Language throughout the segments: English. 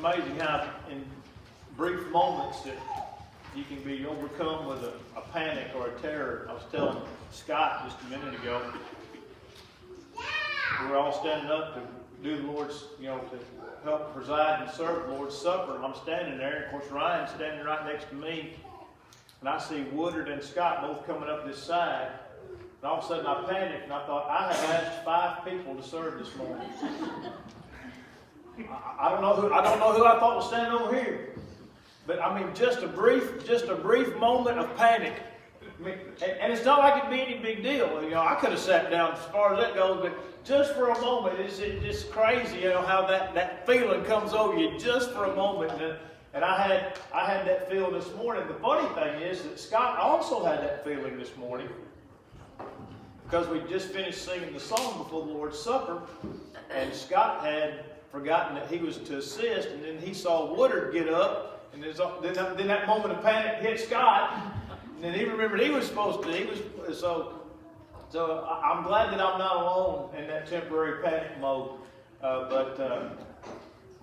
amazing how in brief moments that you can be overcome with a panic or a terror. I was telling Scott just a minute ago, we were all standing up to do the Lord's, to help preside and serve the Lord's Supper. And I'm standing there, and of course Ryan's standing right next to me. And I see Woodard and Scott both coming up this side. And all of a sudden I panicked and I thought, I have asked 5 people to serve this morning. I don't know who I thought was standing over here. But I mean, just a brief moment of panic. I mean, and it's not like it'd be any big deal. I could have sat down as far as that goes, but just for a moment, it's just crazy, how that feeling comes over you just for a moment. And I had that feeling this morning. The funny thing is that Scott also had that feeling this morning, because we just finished singing the song before the Lord's Supper, and Scott had forgotten that he was to assist, and then he saw Woodard get up, and then that moment of panic hit Scott, and then he remembered he was supposed to. So I'm glad that I'm not alone in that temporary panic mode. But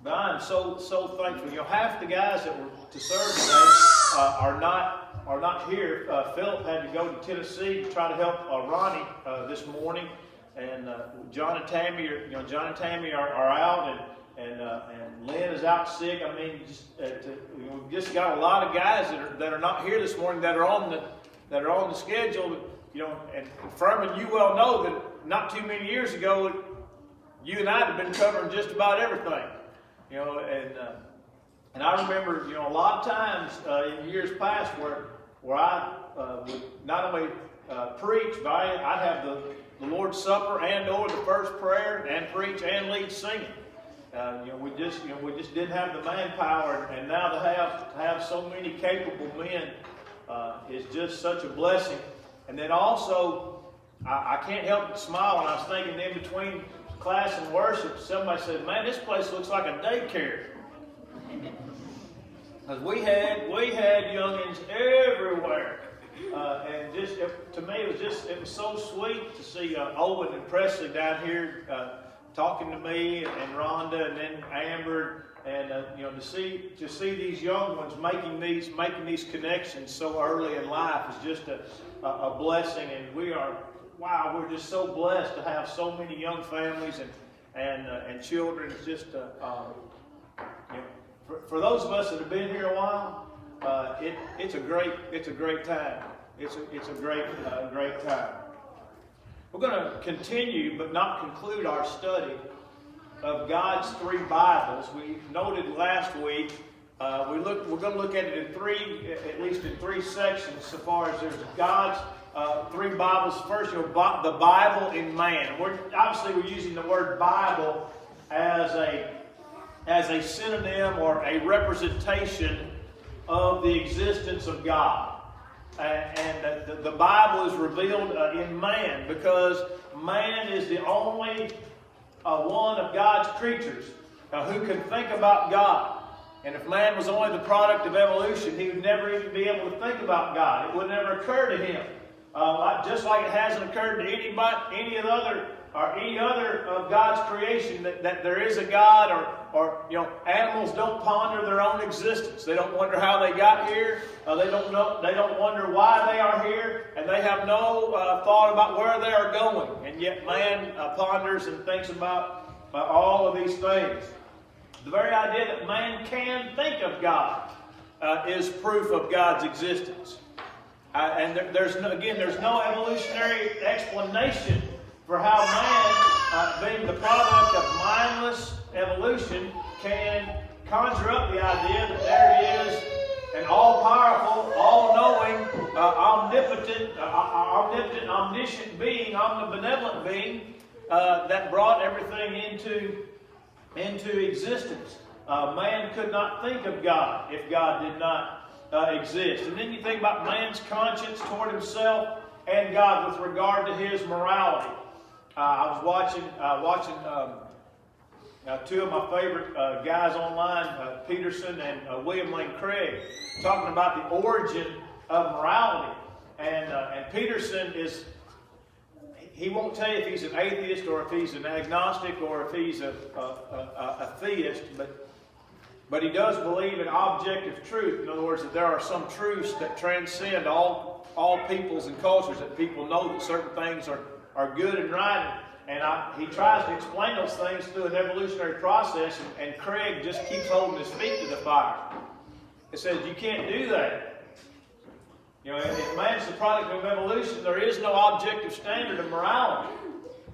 I'm so thankful. Half the guys that were to serve today are not here. Philip had to go to Tennessee to try to help Ronnie this morning, and John and Tammy are out, and Lynn is out sick. I mean, we've just got a lot of guys that are not here this morning that are on the schedule. And Furman, you well know that not too many years ago, you and I have been covering just about everything. And I remember, a lot of times in years past where I would not only preach, but I'd have the Lord's Supper and or the first prayer and preach and lead singing. We just didn't have the manpower, and now to have so many capable men is just such a blessing. And then also, I can't help but smile when I was thinking in between class and worship, somebody said, "Man, this place looks like a daycare." Because we had youngins everywhere, and to me it was so sweet to see Owen and Presley down here talking to me, and Rhonda, and then Amber, and to see these young ones making these connections so early in life is just a blessing, and we're just so blessed to have so many young families and children. It's just for those of us that have been here a while, it's a great time. It's a great time. We're going to continue, but not conclude our study of God's 3 Bibles. We noted last week. We're going to look at it at least in 3 sections, so far as there's God's 3 Bibles. First, the Bible in man. We're using the word Bible as a synonym or a representation of the existence of God. And the Bible is revealed in man, because man is the only one of God's creatures who can think about God. And if man was only the product of evolution, he would never even be able to think about God. It would never occur to him. Just like it hasn't occurred to any other of God's creation that there is a God, or animals don't ponder their own existence. They don't wonder how they got here. They don't wonder why they are here, and they have no thought about where they are going. And yet man ponders and thinks about all of these things. The very idea that man can think of God is proof of God's existence. And there's no evolutionary explanation for how man, being the product of mindless evolution, can conjure up the idea that there is an all-powerful, all-knowing, omnipotent, omniscient being, omnibenevolent being that brought everything into existence. Man could not think of God if God did not exist. And then you think about man's conscience toward himself and God with regard to his morality. I was watching 2 of my favorite guys online, Peterson and William Lane Craig, talking about the origin of morality. And Peterson he won't tell you if he's an atheist or if he's an agnostic or if he's a theist, but But he does believe in objective truth. In other words, that there are some truths that transcend all peoples and cultures, that people know that certain things are good and right. And he tries to explain those things through an evolutionary process, and Craig just keeps holding his feet to the fire. It says you can't do that. If man's the product of evolution, there is no objective standard of morality.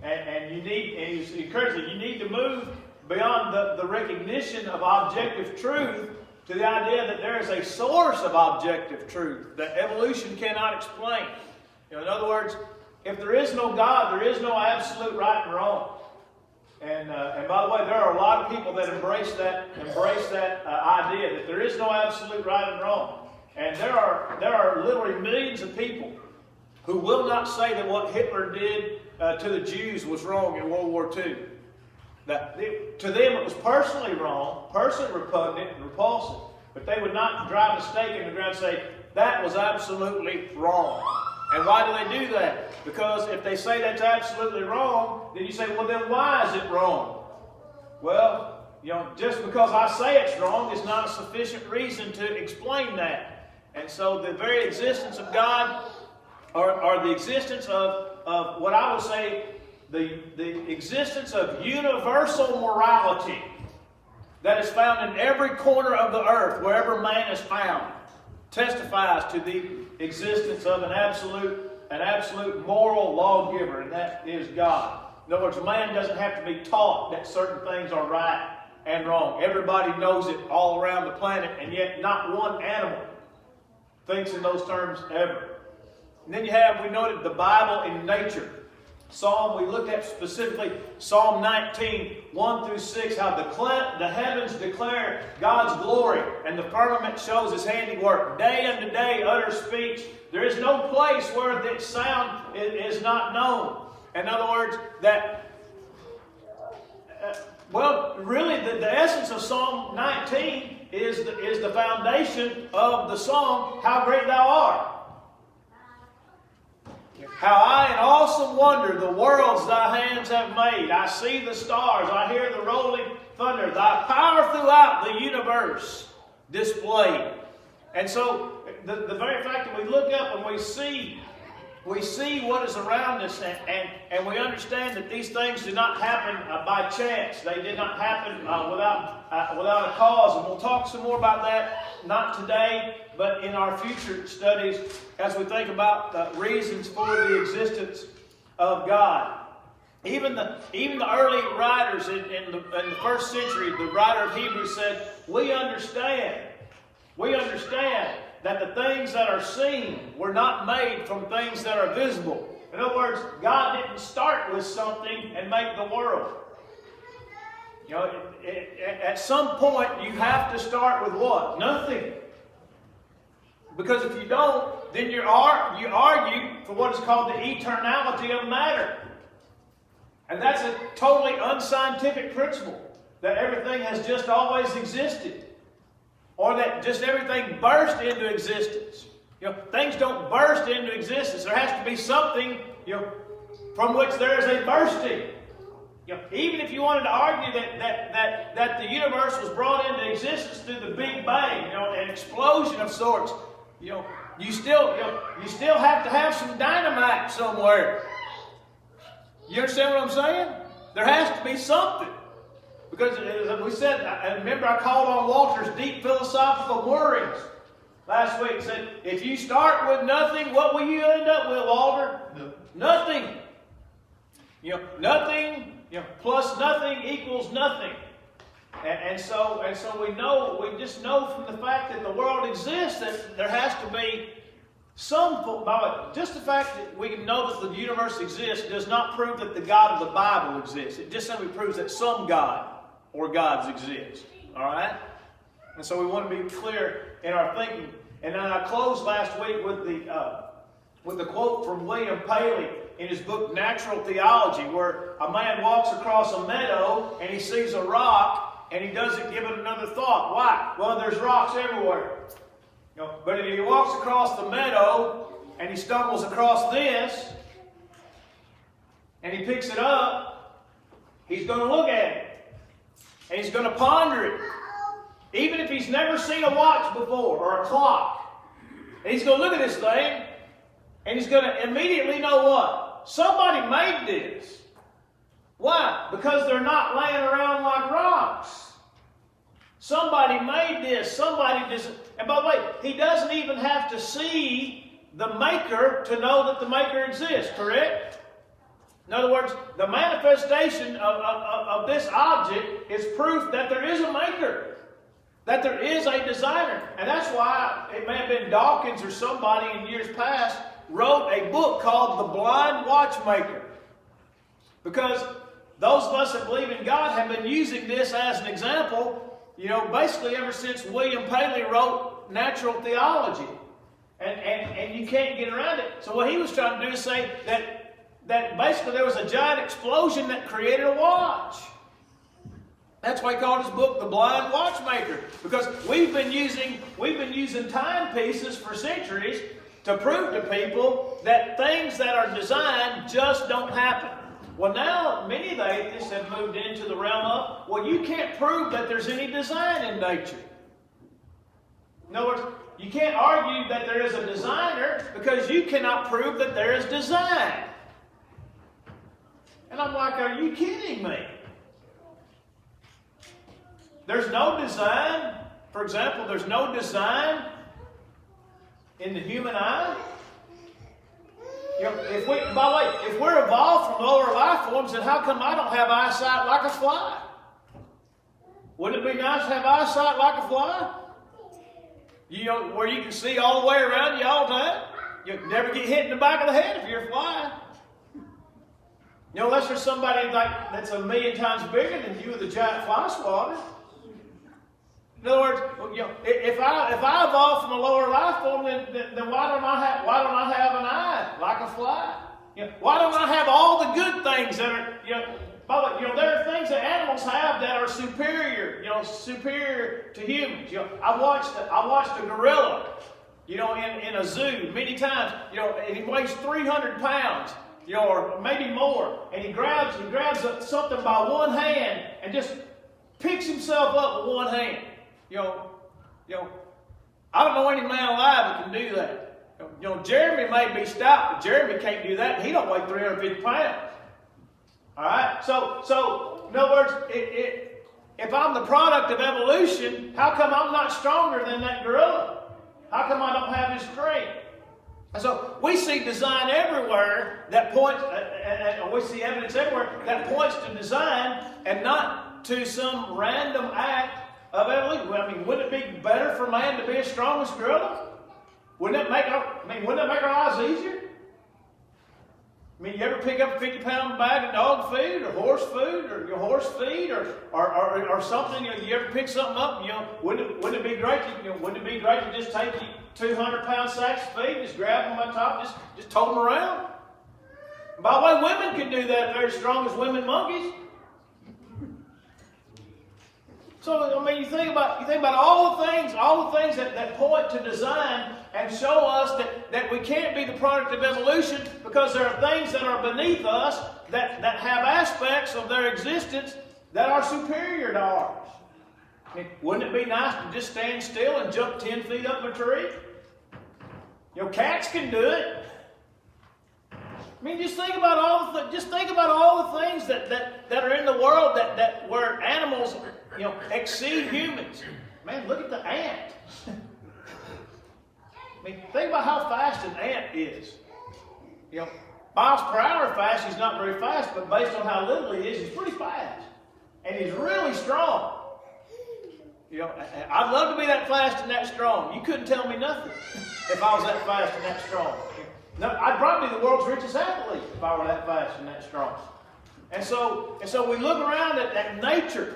And he's encouraging you need to move beyond the recognition of objective truth to the idea that there is a source of objective truth that evolution cannot explain. In other words, if there is no God, there is no absolute right and wrong. And by the way, there are a lot of people that embrace that idea that there is no absolute right and wrong. And there are literally millions of people who will not say that what Hitler did to the Jews was wrong in World War II. To them it was personally wrong, personally repugnant and repulsive, but they would not drive a stake in the ground and say, that was absolutely wrong. And why do they do that? Because if they say that's absolutely wrong, then you say, well, then why is it wrong? Well, just because I say it's wrong is not a sufficient reason to explain that. And so the very existence of God, or the existence of what I would say, the existence of universal morality that is found in every corner of the earth, wherever man is found, testifies to the existence of an absolute moral lawgiver, and that is God. In other words, man doesn't have to be taught that certain things are right and wrong. Everybody knows it all around the planet, and yet not one animal thinks in those terms ever. And then we noted the Bible in nature. We looked at specifically Psalm 19, 1 through 6, how the heavens declare God's glory, and the firmament shows His handiwork. Day unto day utter speech. There is no place where the sound is not known. In other words, really the essence of Psalm 19 is the foundation of the song, How Great Thou Art. How I in awesome wonder the worlds thy hands have made. I see the stars, I hear the rolling thunder, thy power throughout the universe displayed. And so the very fact that we look up and we see what is around us, and we understand that these things did not happen by chance. They did not happen without a cause. And we'll talk some more about that, not today, but in our future studies as we think about reasons for the existence of God. Even the early writers in the first century, the writer of Hebrews said, we understand that the things that are seen were not made from things that are visible. In other words, God didn't start with something and make the world. At some point you have to start with what? Nothing. Because if you don't, then you argue for what is called the eternality of matter. And that's a totally unscientific principle, that everything has just always existed. Or that just everything burst into existence. Things don't burst into existence. There has to be something, from which there is a bursting. Even if you wanted to argue that the universe was brought into existence through the Big Bang, an explosion of sorts, you still have to have some dynamite somewhere. You understand what I'm saying? There has to be something. Because as we said, I remember I called on Walter's deep philosophical worries last week. He said, if you start with nothing, what will you end up with, Walter? Nothing. Nothing, plus nothing equals nothing. And so we just know from the fact that the world exists that there has to be just the fact that we can know that the universe exists does not prove that the God of the Bible exists. It just simply proves that some God or gods exist. All right? And so we want to be clear in our thinking. And then I closed last week with the quote from William Paley in his book Natural Theology, where a man walks across a meadow and he sees a rock and he doesn't give it another thought. Why? Well, there's rocks everywhere. But if he walks across the meadow and he stumbles across this and he picks it up, he's going to look at it. And he's going to ponder it. Even if he's never seen a watch before or a clock. And he's going to look at this thing and he's going to immediately know what? Somebody made this. Why? Because they're not laying around like rocks. Somebody made this. Somebody just... And by the way, he doesn't even have to see the maker to know that the maker exists, correct? In other words, the manifestation of this object is proof that there is a maker, that there is a designer. And that's why it may have been Dawkins or somebody in years past wrote a book called The Blind Watchmaker. Because those of us that believe in God have been using this as an example, basically ever since William Paley wrote Natural Theology. And you can't get around it. So what he was trying to do is say that basically there was a giant explosion that created a watch. That's why he called his book The Blind Watchmaker. Because we've been using timepieces for centuries to prove to people that things that are designed just don't happen. Well, now many of the atheists have moved into the realm of, well, you can't prove that there's any design in nature. In other words, you can't argue that there is a designer because you cannot prove that there is design. And I'm like, are you kidding me? There's no design. For example, there's no design in the human eye. By the way, if we're evolved from lower life forms, then how come I don't have eyesight like a fly? Wouldn't it be nice to have eyesight like a fly? Where you can see all the way around you all the time. You'll never get hit in the back of the head if you're a fly. Unless there's somebody that's a million times bigger than you with a giant fly swatter. In other words, if I evolved from a lower life form, then why don't I have an eye like a fly? Why don't I have all the good things that are by the way, there are things that animals have that are superior, superior to humans. I watched a gorilla, in a zoo many times, and he weighs 300 pounds, or maybe more, and he grabs something by one hand and just picks himself up with one hand. I don't know any man alive that can do that. Jeremy may be stout, but Jeremy can't do that. He don't weigh 350 pounds. All right? So in other words, if I'm the product of evolution, how come I'm not stronger than that gorilla? How come I don't have his strength? And so we see design everywhere that points, and we see evidence everywhere that points to design and not to some random act of evolution. I mean, wouldn't it be better for man to be as strong as gorilla? Wouldn't it make our lives easier? I mean, you ever pick up a 50-pound bag of dog food or horse food or your horse feed or something? You ever pick something up? Wouldn't it be great to just take 200-pound sacks of feed, just grab them on top, just tote them around? By the way, women can do that if they're as strong as women monkeys. So, I mean, you think about all the things that point to design and show us that we can't be the product of evolution because there are things that are beneath us that have aspects of their existence that are superior to ours. I mean, wouldn't it be nice to just stand still and jump 10 feet up a tree? Cats can do it. I mean, just think about all the things that are in the world that where animals exceed humans. Man, look at the ant. I mean, think about how fast an ant is. Miles per hour fast, he's not very fast, but based on how little he is, he's pretty fast. And he's really strong. I'd love to be that fast and that strong. You couldn't tell me nothing if I was that fast and that strong. No, I'd probably be the world's richest athlete if I were that fast and that strong. And so we look around at nature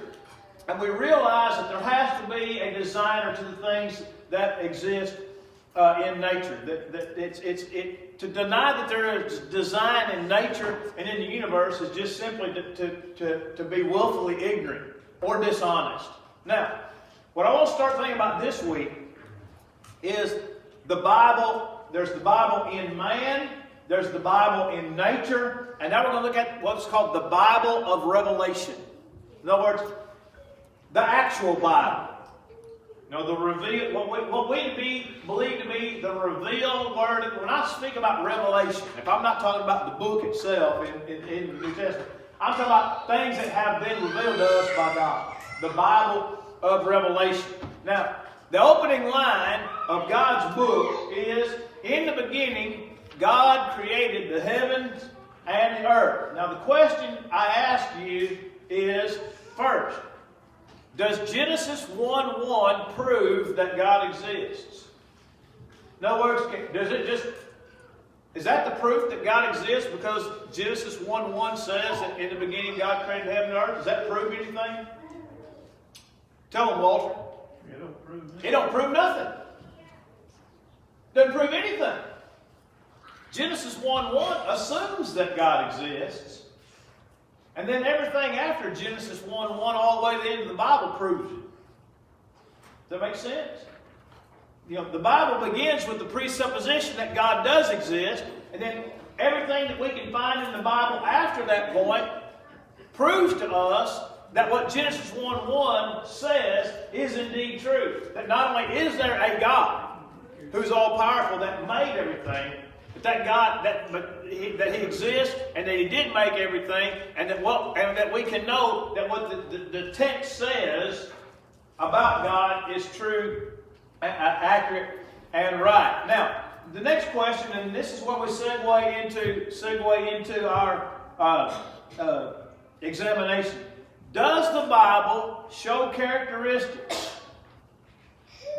and we realize that there has to be a designer to the things that exist in nature. To deny that there is design in nature and in the universe is just simply to be willfully ignorant or dishonest. Now, what I want to start thinking about this week is the Bible. There's the Bible in man, there's the Bible in nature, and now we're going to look at what's called the Bible of Revelation. In other words, the actual Bible. No, the reveal, what we believe to be the revealed word. When I speak about revelation, if I'm not talking about the book itself in the New Testament, I'm talking about things that have been revealed to us by God. The Bible of Revelation. Now, the opening line of God's book is, in the beginning, God created the heavens and the earth. Now, the question I ask you is, first, does Genesis 1:1 prove that God exists? In other words, is that the proof that God exists because Genesis 1:1 says that in the beginning God created heaven and earth? Does that prove anything? Tell them, Walter. It don't prove nothing. It don't prove nothing. Doesn't prove anything. Genesis 1:1 assumes that God exists. And then everything after Genesis 1:1 all the way to the end of the Bible proves it. Does that make sense? You know, the Bible begins with the presupposition that God does exist, and then everything that we can find in the Bible after that point proves to us that what Genesis 1:1 says is indeed true. That not only is there a God who's all-powerful that made everything, but that God, that He exists, and that He did make everything, and that we can know that what the text says about God is true, accurate, and right. Now, the next question, and this is what we segue into our examination. Does the Bible show characteristics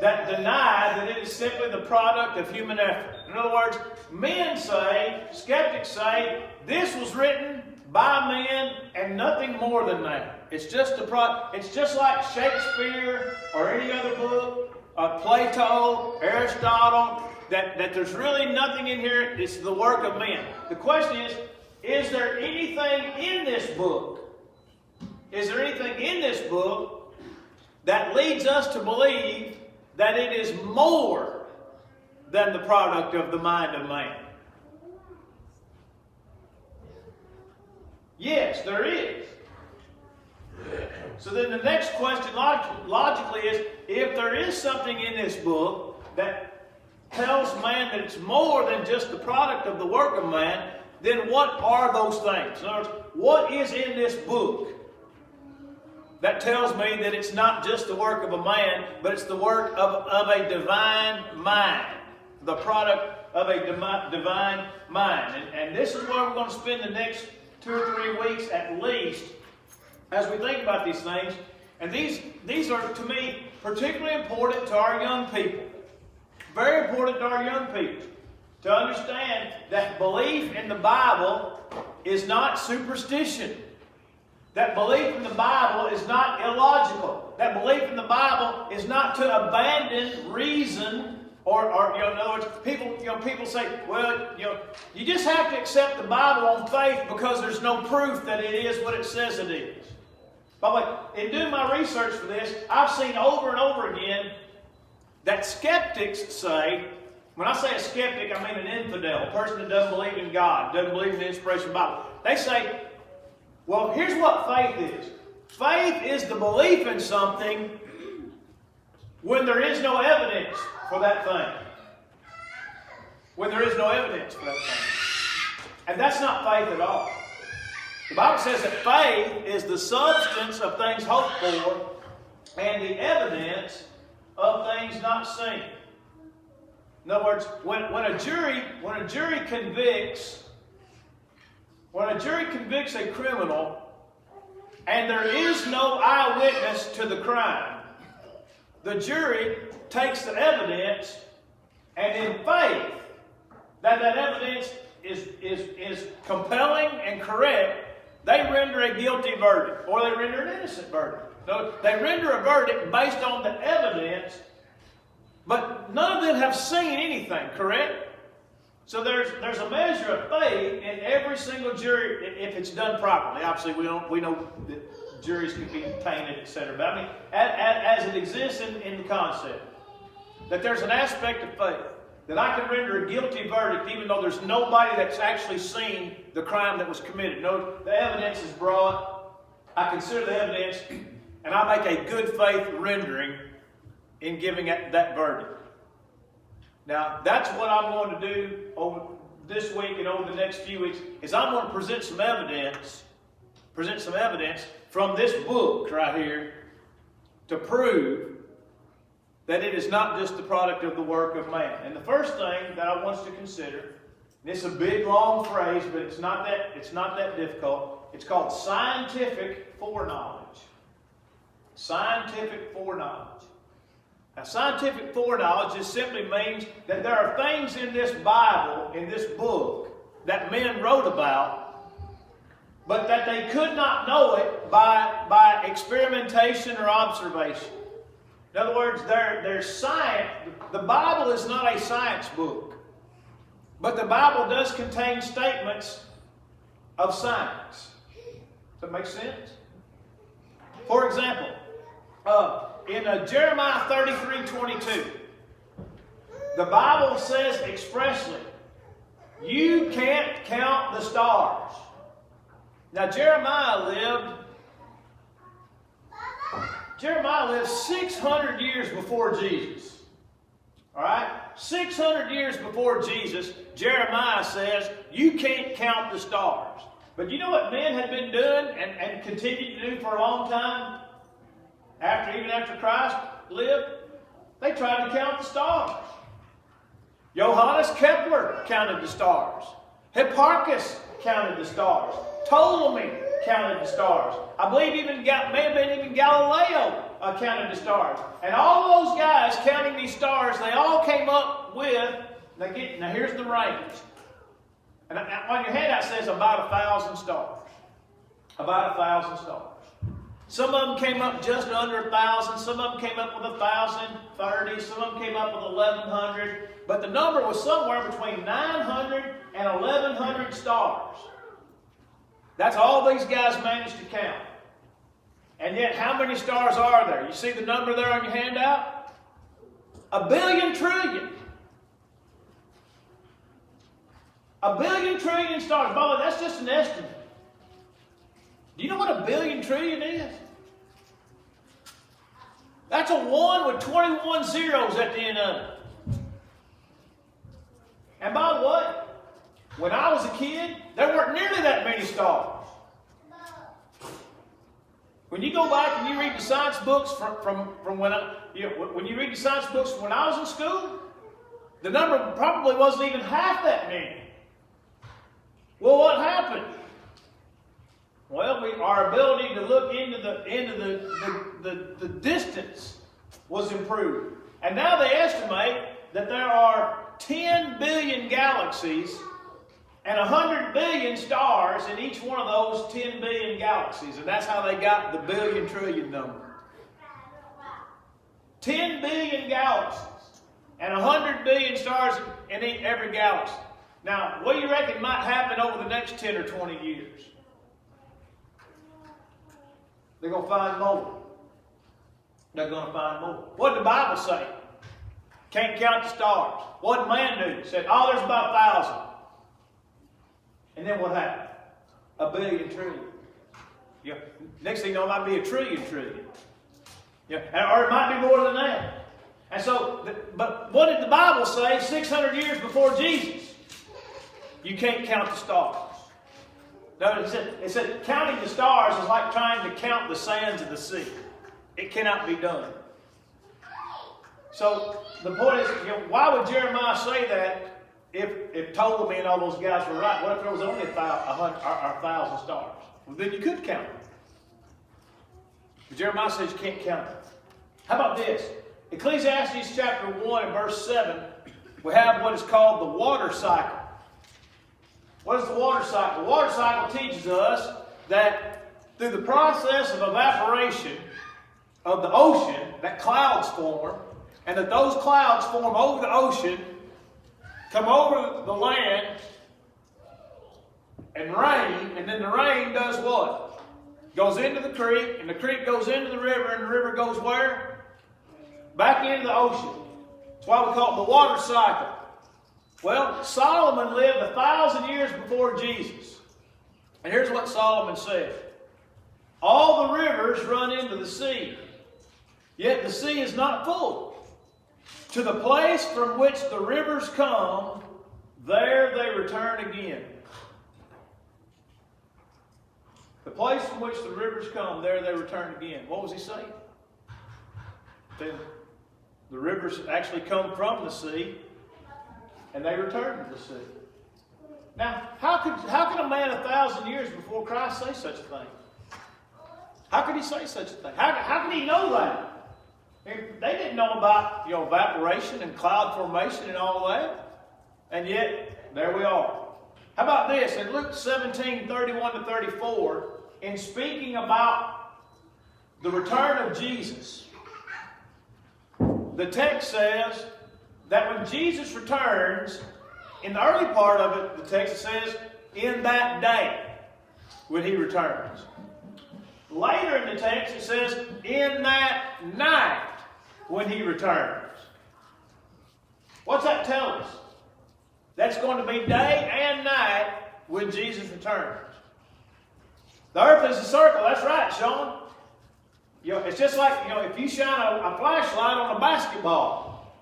that deny that it is simply the product of human effort? In other words, men say, skeptics say, this was written by men and nothing more than that. It's just a product. It's just like Shakespeare or any other book, Plato, Aristotle, that there's really nothing in here. It's the work of men. The question is there anything in this book? Is there anything in this book that leads us to believe that it is more than the product of the mind of man? Yes, there is. So then the next question logically is, if there is something in this book that tells man that it's more than just the product of the work of man, then what are those things? In other words, what is in this book that tells me that it's not just the work of a man, but it's the work of a divine mind, the product of a divine mind? And this is where we're going to spend the next 2 or 3 weeks at least as we think about these things. And these are, to me, particularly important to our young people. Very important to our young people to understand that belief in the Bible is not superstition. That belief in the Bible is not illogical. That belief in the Bible is not to abandon reason, or in other words, people say, well, you just have to accept the Bible on faith because there's no proof that it is what it says it is. By the way, in doing my research for this, I've seen over and over again that skeptics say, when I say a skeptic, I mean an infidel, a person that doesn't believe in God, doesn't believe in the inspiration of the Bible. They say, well, here's what faith is. Faith is the belief in something when there is no evidence for that thing. When there is no evidence for that thing. And that's not faith at all. The Bible says that faith is the substance of things hoped for and the evidence of things not seen. In other words, when a jury convicts a criminal and there is no eyewitness to the crime, the jury takes the evidence, and in faith that evidence is compelling and correct, they render a guilty verdict, or they render an innocent verdict. No, they render a verdict based on the evidence, but none of them have seen anything, correct? So there's a measure of faith in every single jury if it's done properly. Obviously, we know that juries can be tainted, etc. But I mean, as it exists in the concept, that there's an aspect of faith that I can render a guilty verdict even though there's nobody that's actually seen the crime that was committed. No, the evidence is brought. I consider the evidence, and I make a good faith rendering in giving that verdict. Now, that's what I'm going to do over this week and over the next few weeks, is I'm going to present some evidence from this book right here to prove that it is not just the product of the work of man. And the first thing that I want us to consider, and it's a big long phrase, but it's not that difficult. It's called scientific foreknowledge. Scientific foreknowledge. Now, scientific foreknowledge just simply means that there are things in this Bible, in this book, that men wrote about, but that they could not know it by experimentation or observation. In other words, there's science. The Bible is not a science book, but the Bible does contain statements of science. Does that make sense? For example, in Jeremiah 33:22, the Bible says expressly, you can't count the stars. Now, Jeremiah lived 600 years before Jesus. All right? 600 years before Jesus, Jeremiah says, you can't count the stars. But you know what men had been doing and continued to do for a long time? Even after Christ lived? They tried to count the stars. Johannes Kepler counted the stars. Hipparchus counted the stars. Ptolemy counted the stars. I believe even Galileo counted the stars. And all those guys counting these stars, they all came up with, now here's the range. And on your handout it says about 1,000 stars. About 1,000 stars. Some of them came up just under 1,000. Some of them came up with 1,030. Some of them came up with 1,100. But the number was somewhere between 900 and 1,100 stars. That's all these guys managed to count. And yet, how many stars are there? You see the number there on your handout? 1 billion trillion. 1 billion trillion stars. By the way, that's just an estimate. Do you know what 1 billion trillion is? That's a 1 with 21 zeros at the end of it. And by the way, when I was a kid, there weren't nearly that many stars. When you go back and you read the science books from when you read the science books from when I was in school, the number probably wasn't even half that many. Well, what happened? Well, our ability to look into the distance was improved. And now they estimate that there are 10 billion galaxies and 100 billion stars in each one of those 10 billion galaxies. And that's how they got the billion trillion number. 10 billion galaxies and 100 billion stars in every galaxy. Now, what do you reckon might happen over the next 10 or 20 years? They're going to find more. They're going to find more. What did the Bible say? Can't count the stars. What did man do? He said, there's about 1,000. And then what happened? 1 billion trillion. Yeah. Next thing you know, it might be 1 trillion. Yeah. Or it might be more than that. And so, but what did the Bible say 600 years before Jesus? You can't count the stars. No, it said counting the stars is like trying to count the sands of the sea. It cannot be done. So the point is, why would Jeremiah say that if Ptolemy and all those guys were right? What if there was only 1,000 stars? Well, then you could count them. But Jeremiah says you can't count them. How about this? Ecclesiastes chapter 1 and verse 7, we have what is called the water cycle. What is the water cycle? The water cycle teaches us that through the process of evaporation of the ocean, that clouds form, and that those clouds form over the ocean, come over the land, and rain, and then the rain does what? Goes into the creek, and the creek goes into the river, and the river goes where? Back into the ocean. That's why we call it the water cycle. Well, Solomon lived 1,000 years before Jesus. And here's what Solomon said. All the rivers run into the sea, Yet the sea is not full. To the place from which the rivers come, there they return again. The place from which the rivers come, there they return again. What was he saying? The rivers actually come from the sea, and they return to the sea. Now, how could a man 1,000 years before Christ say such a thing? How could he say such a thing? How could he know that? They didn't know about evaporation and cloud formation and all that. And yet, there we are. How about this? In Luke 17:31-34, in speaking about the return of Jesus, the text says that when Jesus returns, in the early part of it, the text says, in that day when he returns. Later in the text, it says, in that night when he returns. What's that tell us? That's going to be day and night when Jesus returns. The earth is a circle. That's right, Sean. It's just like, if you shine a flashlight on a basketball,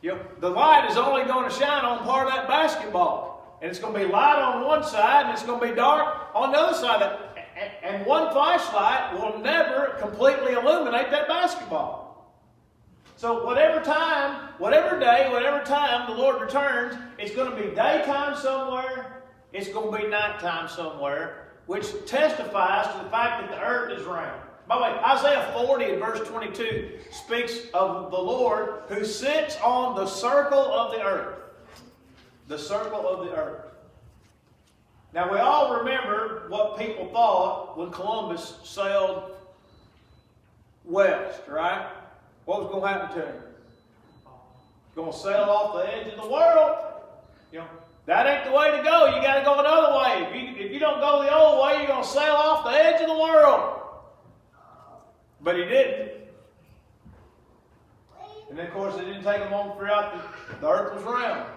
the light is only going to shine on part of that basketball. And it's going to be light on one side and it's going to be dark on the other side. And one flashlight will never completely illuminate that basketball. So whatever time, whatever day, whatever time the Lord returns, it's going to be daytime somewhere, it's going to be nighttime somewhere, which testifies to the fact that the earth is round. By the way, Isaiah 40 and verse 22 speaks of the Lord who sits on the circle of the earth. The circle of the earth. Now we all remember what people thought when Columbus sailed west, right? What was going to happen to him? Going to sail off the edge of the world. That ain't the way to go. You got to go another way. If you don't go the old way, you're going to sail off the edge of the world. But he didn't. And then, of course, it didn't take him long to figure out that the earth was round.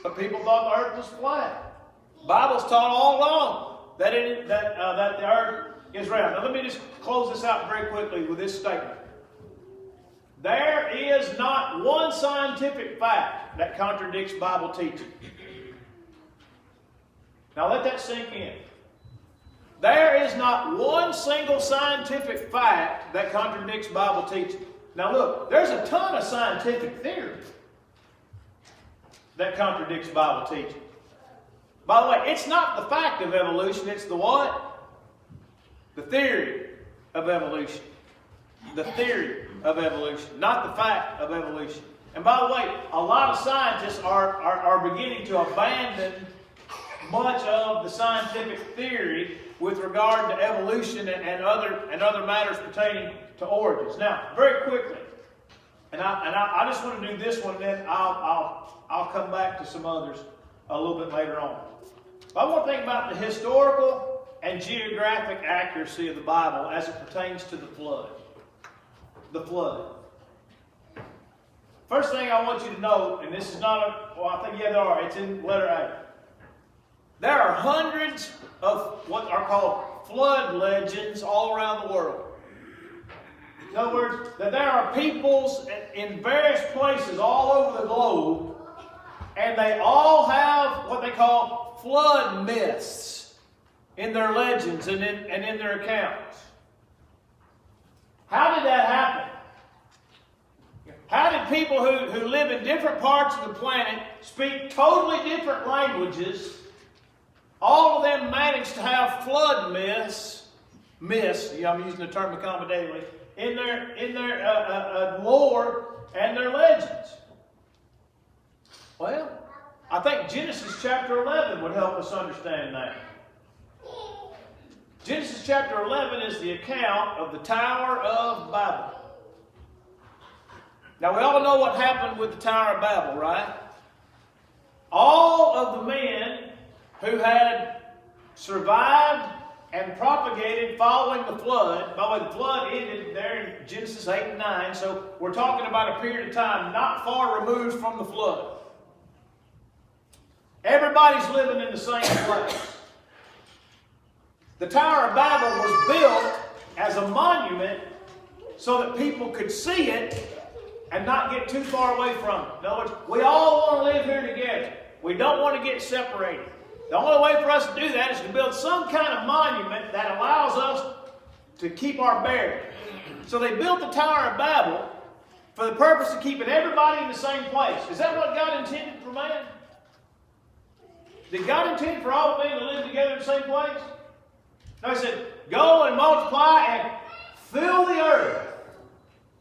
But people thought the earth was flat. The Bible's taught all along that the earth is round. Now, let me just close this out very quickly with this statement. There is not one scientific fact that contradicts Bible teaching. Now let that sink in. There is not one single scientific fact that contradicts Bible teaching. Now look, there's a ton of scientific theory that contradicts Bible teaching. By the way, it's not the fact of evolution, it's the what? The theory of evolution. The theory of evolution, not the fact of evolution. And by the way, a lot of scientists are beginning to abandon much of the scientific theory with regard to evolution and other matters pertaining to origins. Now, very quickly, and I just want to do this one, then I'll come back to some others a little bit later on. But I want to think about the historical and geographic accuracy of the Bible as it pertains to the flood. The flood. First thing I want you to know, and this is not there are, it's in letter A. There are hundreds of what are called flood legends all around the world. In other words, that there are peoples in various places all over the globe, and they all have what they call flood myths in their legends and in their accounts. How did that happen? How did people who live in different parts of the planet speak totally different languages, all of them manage to have flood myths, I'm using the term accommodatingly, in their lore and their legends? Well, I think Genesis chapter 11 would help us understand that. Genesis chapter 11 is the account of the Tower of Babel. Now, we all know what happened with the Tower of Babel, right? All of the men who had survived and propagated following the flood, by the way, the flood ended there in Genesis 8 and 9, so we're talking about a period of time not far removed from the flood. Everybody's living in the same place. The Tower of Babel was built as a monument so that people could see it and not get too far away from it. In other words, we all want to live here together. We don't want to get separated. The only way for us to do that is to build some kind of monument that allows us to keep our bearing. So they built the Tower of Babel for the purpose of keeping everybody in the same place. Is that what God intended for man? Did God intend for all men to live together in the same place? No, He said, go and multiply and fill the earth.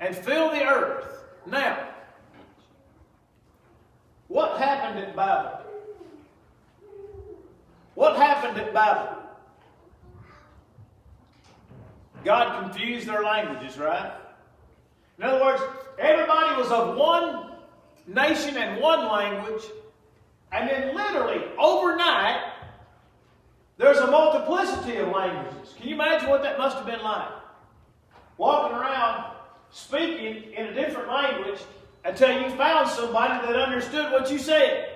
And fill the earth. Now, what happened at Babel? What happened at Babel? God confused their languages, right? In other words, everybody was of one nation and one language, and then literally overnight, there's a multiplicity of languages. Can you imagine what that must have been like? Walking around speaking in a different language until you found somebody that understood what you said.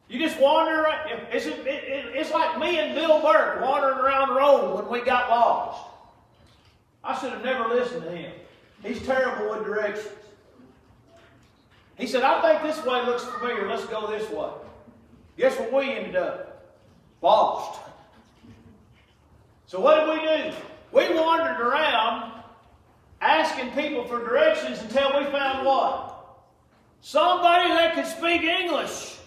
You just wander around. It's like me and Bill Burke wandering around Rome when we got lost. I should have never listened to him. He's terrible with directions. He said, I think this way looks familiar. Let's go this way. Guess what we ended up? Lost. So what did we do? We wandered around asking people for directions until we found what? Somebody that could speak English.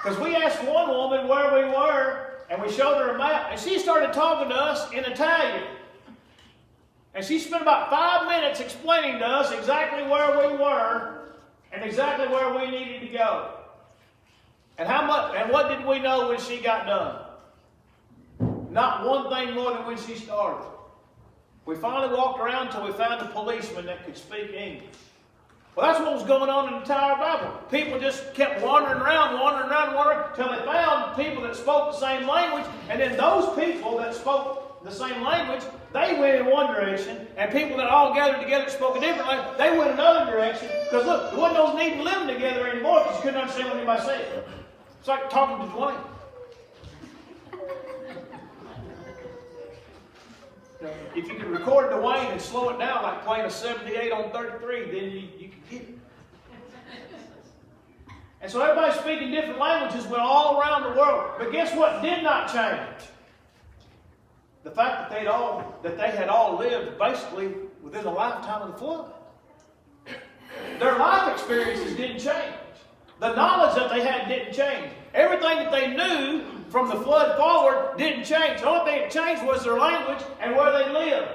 Because we asked one woman where we were, and we showed her a map, and she started talking to us in Italian. And she spent about 5 minutes explaining to us exactly where we were and exactly where we needed to go. And how much? And what did we know when she got done? Not one thing more than when she started. We finally walked around until we found a policeman that could speak English. Well, that's what was going on in the Tower of Babel. People just kept wandering around until they found people that spoke the same language, and then those people that spoke the same language, they went in one direction, and people that all gathered together that spoke a different language, they went another direction. Because look, there wasn't those needing living together anymore because you couldn't understand what anybody said. It's like talking to Dwayne. If you could record Dwayne and slow it down like playing a 78 on 33, then you could get it. And so everybody's speaking different languages went all around the world. But guess what did not change? The fact that they had all lived basically within the lifetime of the flood. Their life experiences didn't change. The knowledge that they had didn't change. Everything that they knew from the flood forward didn't change. The only thing that changed was their language and where they lived.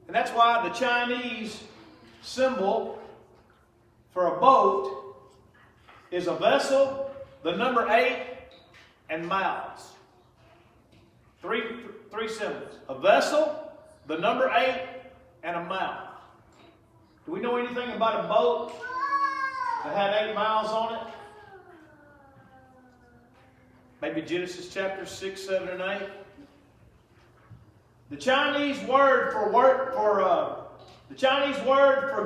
And that's why the Chinese symbol for a boat is a vessel, the number 8, and mouths. Three symbols. A vessel, the number 8, and a mouth. Do we know anything about a boat that had 8 mouths on it? Maybe Genesis chapters 6, 7, and 8. The Chinese word for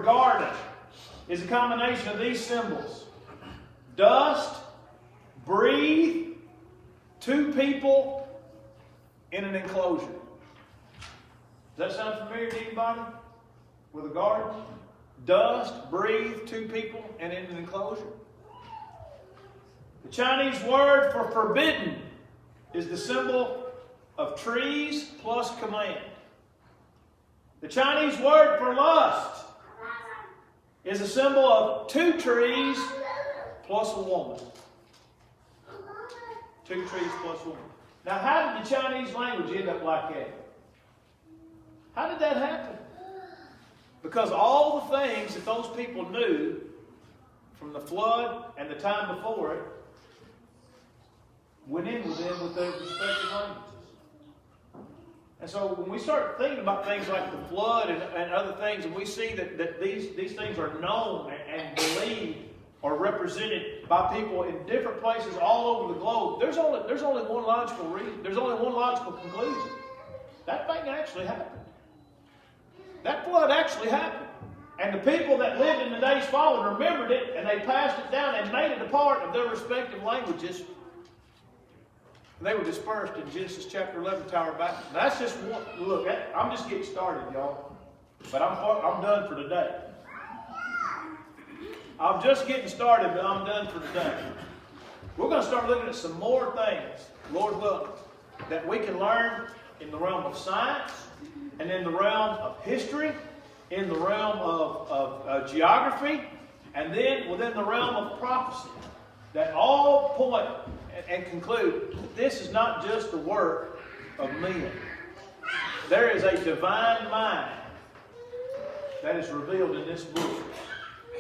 garden is a combination of these symbols: dust, breathe, 2 people in an enclosure. Does that sound familiar to anybody with a garden? Dust, breathe, 2 people, and in an enclosure. The Chinese word for forbidden is the symbol of trees plus command. The Chinese word for lust is a symbol of 2 trees plus a woman. 2 trees plus a woman. Now, how did the Chinese language end up like that? How did that happen? Because all the things that those people knew from the flood and the time before it went in with them with their respective languages. And so when we start thinking about things like the flood and other things, and we see that these things are known and believed or represented by people in different places all over the globe, there's only one logical reason. There's only one logical conclusion. That thing actually happened. That flood actually happened. And the people that lived in the days following remembered it, and they passed it down and made it a part of their respective languages They were dispersed in Genesis chapter 11, Tower of Babel. That's just one. Look, I'm just getting started, y'all. But I'm done for today. I'm just getting started, but I'm done for today. We're going to start looking at some more things, Lord willing, that we can learn in the realm of science, and in the realm of history, in the realm of geography, and then within the realm of prophecy, that all point and conclude that this is not just the work of men. There is a divine mind that is revealed in this book.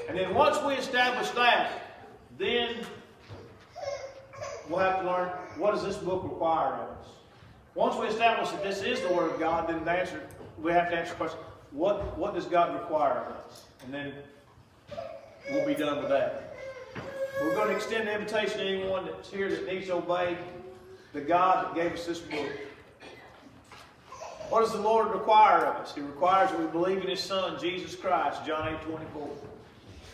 And then once we establish that, then we'll have to learn, what does this book require of us? Once we establish that this is the Word of God, then we have to answer the question, what does God require of us? And then we'll be done with that. We're going to extend the invitation to anyone that's here that needs to obey the God that gave us this book. What does the Lord require of us? He requires that we believe in His Son, Jesus Christ, John 8:24.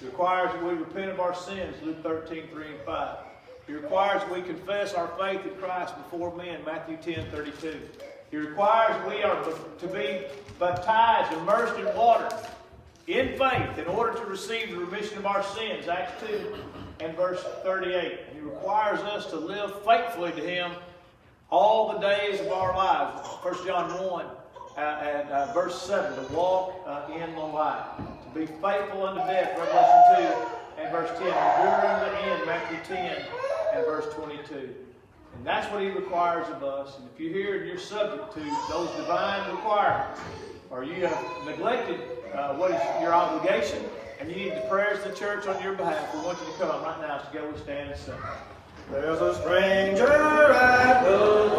He requires that we repent of our sins, Luke 13:3 and 5. He requires that we confess our faith in Christ before men, Matthew 10:32. He requires that we are to be baptized, immersed in water, in faith, in order to receive the remission of our sins, Acts 2 and verse 38. And He requires us to live faithfully to Him all the days of our lives. 1 John 1 and verse 7, to walk in the light. To be faithful unto death, Revelation 2 and verse 10. Enduring the end, Matthew 10 and verse 22. And that's what He requires of us. And if you're here and you're subject to those divine requirements, or you have neglected what is your obligation, and you need the prayers of the church on your behalf, we want you to come right now. So go and stand and sing. There's a stranger at the